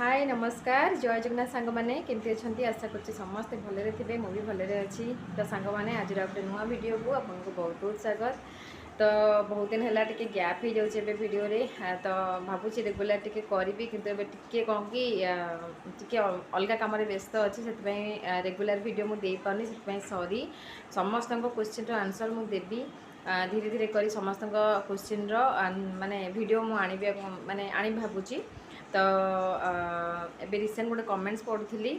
हाय नमस्कार जय जगन्नाथ सांग मैंने केमती अच्छा आशा कर समस्ते भलरे थे मुझे भलरे अच्छी तो सांग मैंने आज गोटे नुआ वीडियो को आपको बहुत बहुत स्वागत। तो बहुत दिन है टी गैप हो जाए वीडियो रे तो भावुँ रेगुलर टी करी कि टे कौन कि अलग कम व्यस्त अच्छी से रेगुलर वीडियो मुझे पानी से सॉरी समस्त क्वेश्चन आंसर मुझे देवी धीरे धीरे कर समस्त क्वेश्चन माने वीडियो मुझे माने आनी भावुची। तो एबे रिसेंट गोटे कमेंट्स पढ़ुली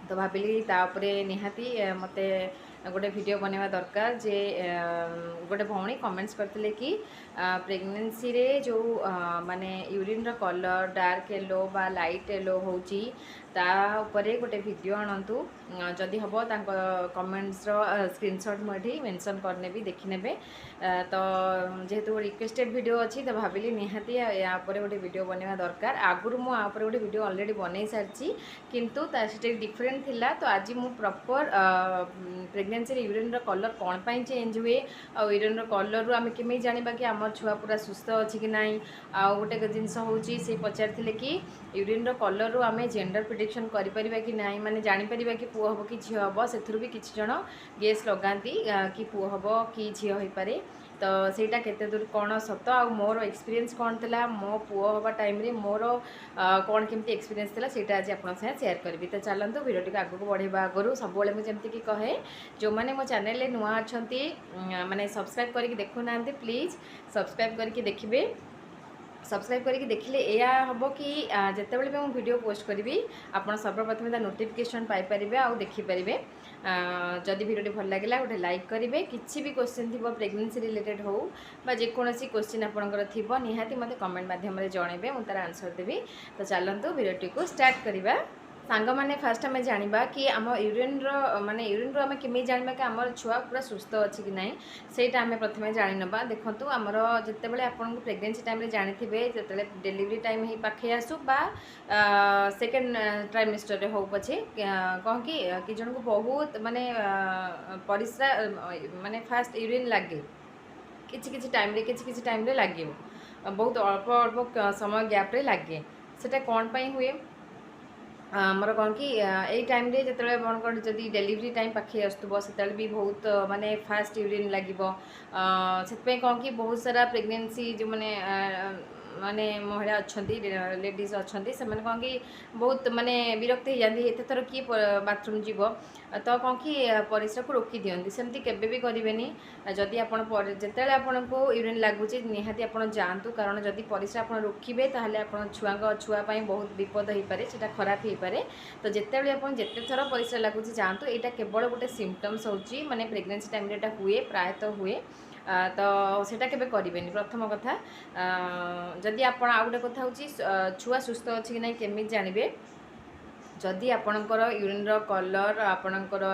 तो भाविली तापरे निहाती मते गोटे वीडियो बनवा दरकार जे गोटे भौणी कमेंट्स करते कि प्रेगनेंसी रे जो माने यूरिन रो कलर डार्क येलो बा लाइट येलो होची ता उपरे गोटे वीडियो आणंतु जदि हम कमेंट्स रो स्क्रीनशॉट मुझे मेंशन करने भी देखी नेबे। तो जेहेतु रिक्वेस्टेड वीडियो अच्छी तो भाविली निहाती या गोटे वीडियो बनवा दरकार आगुरी मुझे गोटे वीडियो ऑलरेडी बन सारी किंतु डिफरेंट थिला। तो आज मु प्रॉपर प्रेगनेंसी रे यूरिन रो कलर कौन पाई चेंज हुए आ यूरिन रो कलर रू आमे केमे जानिबा कि आम छुआ पूरा सुस्थ अच्छी कि नाई। आ गोटे जिनस होची से पचारथिले कि यूरिन रो कलर रू आमे जेंडर प्रेडिक्शन करि परिबा कि नाई माने जानि परिबा कि पुओ हबो कि झियो हबो सेथुरु भी किछि जण गेस लगांती कि पुओ हबो कि झियो होई पारे। तो सेटा केते दूर कौन सत आ मोर एक्सपीरियंस कौन थिला मो पुओ हबा टाइम रे मोर कौन केमती एक्सपीरियंस थिला सेटा आज आपन से शेयर करबी। तो चलंतु वीडियो टिक आगु बढ़ेबा आगरु सब बेले मु जेमती कि कहे जो माने मो चैनल ले नुआ अछंती माने सब्सक्राइब करके देखु नांती प्लीज सब्सक्राइब करके देखिबे। सब्सक्राइब करके देखिले या हम कि जितेबाला भी मुझे वीडियो पोस्ट करी आप सर्वप्रथम नोटिफिकेशन पाइपर आउ देखिपारे। जदि वीडियो भल लगे गोटे लाइक करेंगे किसी भी क्वेश्चन थी प्रेगनेंसी रिलेटेड हो जेकोसी क्वेश्चन आपंकर थी निहाती मत कमेंट माध्यम जनइबे मुझे तार आंसर देवी। तो चलतु वीडियो को स्टार्ट करवा। सांग मैंने फास्ट आम जाना कि आम यूरिन माने यूरिन आम केमी जाना कि आम छुआ पूरा सुस्थ अच्छी कि नाई सेटा आम प्रथम जानी ना। देखो आमर जितेबाला आपन प्रेगनेंसी टाइम जानी जो डेलीवरी टाइम ही पाखे आसू बा सेकेंड ट्राइमेस्टर हो पछे कौन कि जन को बहुत माने परिस्रा माने फास्ट यूरिन लगे किसी टाइम रे लगे बहुत अल्प अल्प समय गैप रे लगे सेटा कौन पाई हुए आमर कौन कि यही टाइम रे जिते मन जदि डेलीवरी टाइम पाखे आसुब से भी बहुत माने फास्ट यूरिन लगे से कौन कि बहुत सारा प्रेगनेंसी जो माने माने महिला अच्छा लेडीज अच्छा से कौन कि बहुत माने विरक्त हो जाती एत थर किए बाथरूम जीव तो कौन कि परिस्रा को रोकी दिखती सेमती केबे भी करेनि जदि आपन जिते आपन को यूरिन लगुच निहाती आप जातु कारण जदि परिस्रा आप रोकबे ताहले आपन छुआपाई बहुत विपद हो पारे से खराब हो पारे। तो जिते आप जिते थर परिस्रा लगुच जातु यहाँ केवल गोटे सिम्पटम्स होची माने प्रेगनेंसी टाइम रे हुए प्रायतः हुए तो सेटा केबे करेनि प्रथम कथा। जदि आप आउ गोटे कथा हूँ छुआ सुस्थ अच्छी कि ना केमी जानवे जदि आपणकर यूरिन कलर आपणकर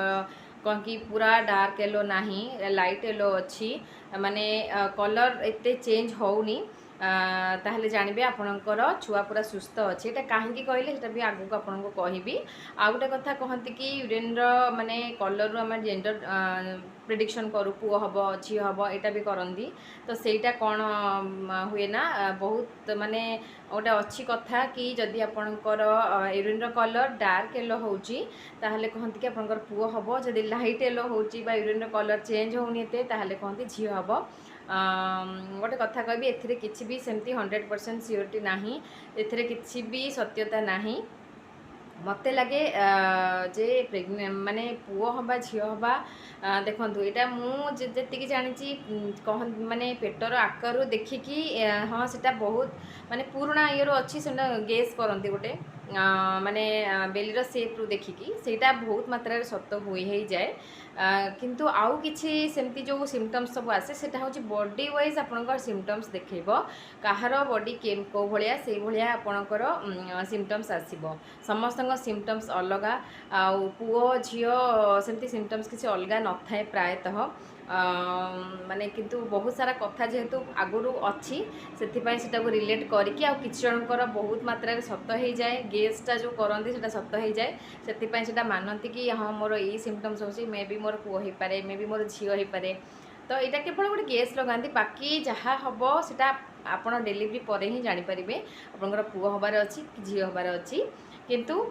कौन कि पूरा डार्क येलो नाही लाइट येलो अच्छी माने कलर एते चेंज होनी ताहले जानबे आपणकर छुआ पूरा सुस्थ अच्छे। एटा कहीं कहले भी आगू को आपन को कहबी। आ गोटे कथा कहती कि यूरिन माने कलर रू आम जेंडर प्रेडिक्शन करूँ पुओ हम झी हम यहाँ भी करती। तो सेटा कौन हुए ना बहुत माने गोटे अच्छी कथा कि जदि आपणकर यूरिन कलर डार्क येलो होची ताहले कहती कि आपणकर पुओ हम जदि लाइट येलो होची बा यूरिन कलर चेंज होनी एते ताहले कहती झी हम। गोटे कथा कहबी एथिरे किछि भी सेमती 100% सियोरिटी नाही एथिरे किछि भी सत्यता नाही। मत लगे जे प्रेगने माने पुओ हवा झील हवा देखु यहाँ मुझे जानी कह माने पेटर आकार देखिकी हाँ सेटा बहुत माने पुराणा इयर अच्छी से गेस करती गोटे माने बेलीर सेप रू देखिकी सेटा बहुत मात्रा सत हुए जाए किंतु आउ किछि सेमती जो सिम्पटम्स सब आसे सेटा हूँ बॉडी वाइज आपंकर सिम्पटम्स देखेब कहार बॉडी केम को भलिया से भलिया आपंकर सिम्पटम्स आसीबो समस्त सिम्पटम्स अलग आउ पुओ झियो सेमती सिम्पटम्स किसी अलग न थाए प्रायतः माने किंतु बहुत सारा कथा जेहेतु आगुरी अच्छी से रिलेट करके आ किसी जनकर बहुत मात्रा सत हो जाए गेसटा जो करती से सत हो जाए से मानती कि हाँ मोर यही सिम्पटम्स हो मे भी मोर पुओ हो पारे मे भी मोर झील हो पारे तो यहाँ केवल गोटे गेस लगाती बाकी जहाँ हम सेटा आपण डेलीवरी पर ही जानीपारे आपंकर पुओ हबार अच्छी कि झी हबार अच्छी किंतु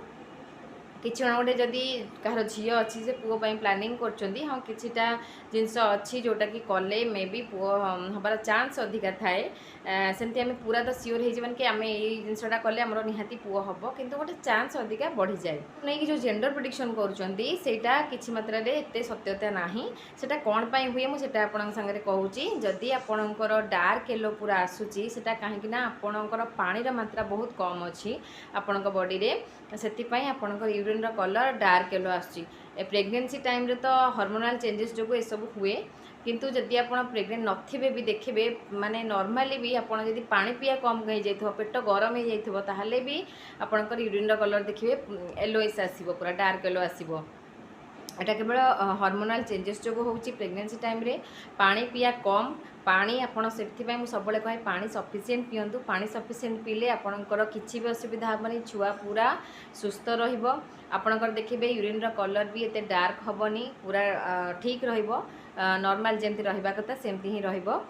किसी जन गोटे जदि कहार झी अच्छी से पुओ प्लानिंग कर हाँ किटा जिनस अच्छी जोटा कि कले मे बी पुओ हबार चान्स अधिका थाए सेमती आम पूरा तो सियोर हो कि आम यही जिनसा कले आम निहाती पुओ हम किंतु गोटे चान्स अधिका बढ़ी जाए नहीं जो जेंडर प्रेडिक्शन करा कि मात्रा एत सत्यता ना सेटा कौन पाई हुए मुझे आपन सागर कहूँ जदि आपणकर डार्क येलो पूरा आसूची सेटा कहीं आपणकर पानी मात्रा बहुत कम अच्छी आपण बॉडी रे से आपणकर यूरिन कलर डार्क येलो आसूची प्रेगनेंसी टाइम रे तो हार्मोनल चेंजेस जो ये सब हुए किंतु जदि आप प्रेग्नेंट नथिबे भी देखिए माने नॉर्मली भी आप जदि पानी पिया कम हो जाइए पेट गरम हो जाइए ताहले भी आपणकर यूरिन कलर देखिए येलोइश आसीबो पूरा डार्क येलो आसीबो एटा केवल हार्मोनल चेंजेस जो होची प्रेगनेंसी टाइम रे पानी पिया कम पानी आपड़ से सब कहे पानी सफिसीयंट पियंतु पानी सफिसीयंट पीले आपणकर किसी भी असुविधा हेनी छुआ पूरा सुस्थ रपणकर देखिए यूरिन कलर भी एते डार्क हेनी पूरा ठीक नॉर्मल जमती रहा कथा सेमती ही रहिबो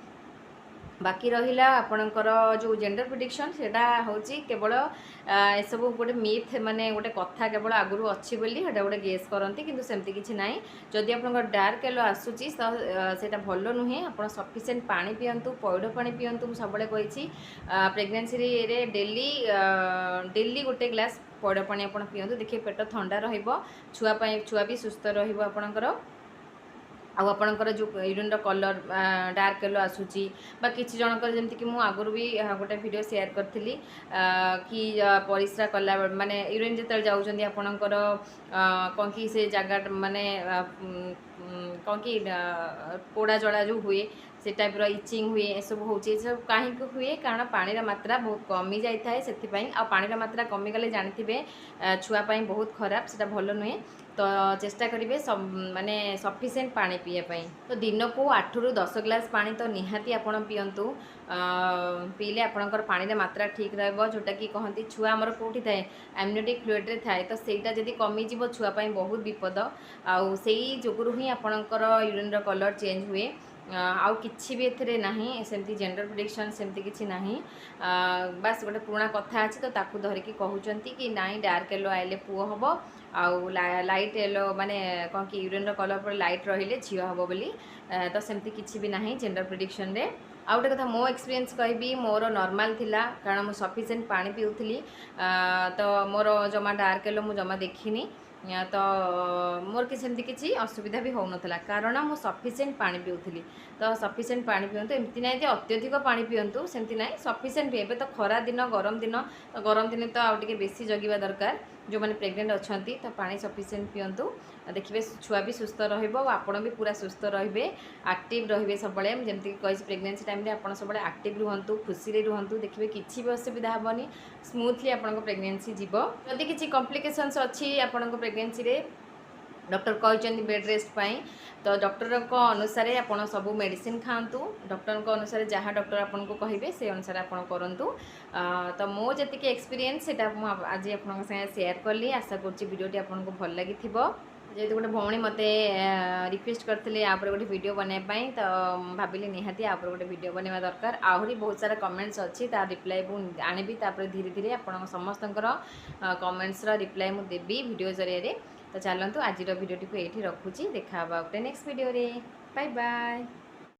बाकी रहिला आपणकर जो जेंडर प्रेडिक्शन सेटा होची केवल सब गोटे मिथ माने गोटे कथा केवल आगुरी अच्छी बोली हेटा गोटे गेस करती किंतु सेमती किछि नाही जदि आपणकर डार्क येलो आसूची तो सेटा भलो नुहे आपण सफिशिएंट पानी पियंतु पैड पानी पियंतु सब कही प्रेगनेंसी रे डेली डेली गोटे ग्लास पैड पानी आपण पियंतु देखिए पेट ठंडा रहिबो छुआ भी सुस्थ रहिबो आपणकर आपणकर जो यूरिन कलर डार्क येलो आसूची बा किसी जनकर जमती कि आगुरी भी गोटे वीडियो शेयर करी कि परिस्रा कला माने यूरिन जिते जाऊँच आपणकर कौन कि से जगह माने कौन कि पोड़ा जला जो हुए से टाइप इचिंग हुए ये सब हो कहीं हुए कारण पानी मात्रा बहुत कमी जाए से पानी मात्रा कमीगले जानते छुआपाई बहुत खराब से भल नुहे तो चेष्टा करेंगे माने सफिशिएंट पानी पीवाई तो दिन को 8 ରୁ 10 ग्लास पानी तो निहाती आपण पियंतु पीले आपणकर पानी मात्रा ठीक रहा जोटा कि कहती छुआ आमर कौटी थाए एमनियोटिक फ्लुइड रे थाए तो सहीटा जदि कमीज छुआपाई बहुत विपद आउ से जोगुरु ही आपणकर यूरिन कलर चेंज हुए आउ किछि भी एथरे नाही सेमती जेंडर प्रेडिक्शन सेमती किछि नाही बस गोटे पुराना कथा अछि तो ताकू धरिकी कहउचंती कि नाई डार्क येलो आइले पुओ हबो आउ लाइट येलो माने कौन कि यूरिन कलर पर लाइट रहिले झियो हबो बोली तो सेमती किछि भी नाही जेंडर प्रेडिक्शन रे आउ गोटे कथा मो एक्सपीरियंस कहबी मोर नॉर्मल थिला कारण मु सफिशिएंट पानी पिउथली तो मोर जमा डार्क येलो मु जमा देखिनी तो मोर किसी असुविधा भी हो नाला कारण मु सफिशिएंट पानी पिउथली तो सफिशिएंट पानी पियंतु एमती ना जे अत्यधिक पानी पियंतु सेमती ना सफिशिएंट एबे तो खरा दिन गरम दिन तो आउ टिके बेसी जगिबा दरकार जो मैंने प्रेग्नेंट अच्छा तो पानी सफिशिएंट पियंतु देखिए छुआ भी सुस्थ आपण भी पूरा सुस्थ रे एक्टिव रे सब जमी कही प्रेगनेंसी टाइम आप सब एक्टिव रुहतु खुशी रुहतु देखिए किसी भी असुविधा हेनी स्मूथली आपन प्रेगनेंसी जीव जदि किसी कॉम्प्लिकेशंस अच्छी आपन प्रेगनेंसी रे डॉक्टर कहते बेड रेस्ट पाई तो डॉक्टर अनुसार आप सब मेडिसिन खातु डॉक्टर अनुसार जहाँ डॉक्टर आपको कहे से अनुसार आप करूँ तो मो जी एक्सपीरियंस से आज आप शेयर कली आशा करूँ आपको भल लगी जेहेतु गोटे भौणी मत रिक्वेस्ट करते आप गोटे वीडियो बनवाई तो भाविली निहाती आप गोटे वीडियो बनवा दरकार आहरी बहुत सारा कमेंट्स अच्छी तार रिप्लाई मुझे आनबी धीरे धीरे आप समस्त कमेंट्स रिप्लाई मुझे देवी वीडियो जरिए तो चलतु आज भिडियोटी को ये रखुची देखा गोटे नेक्स्ट वीडियो रे बाय बाय।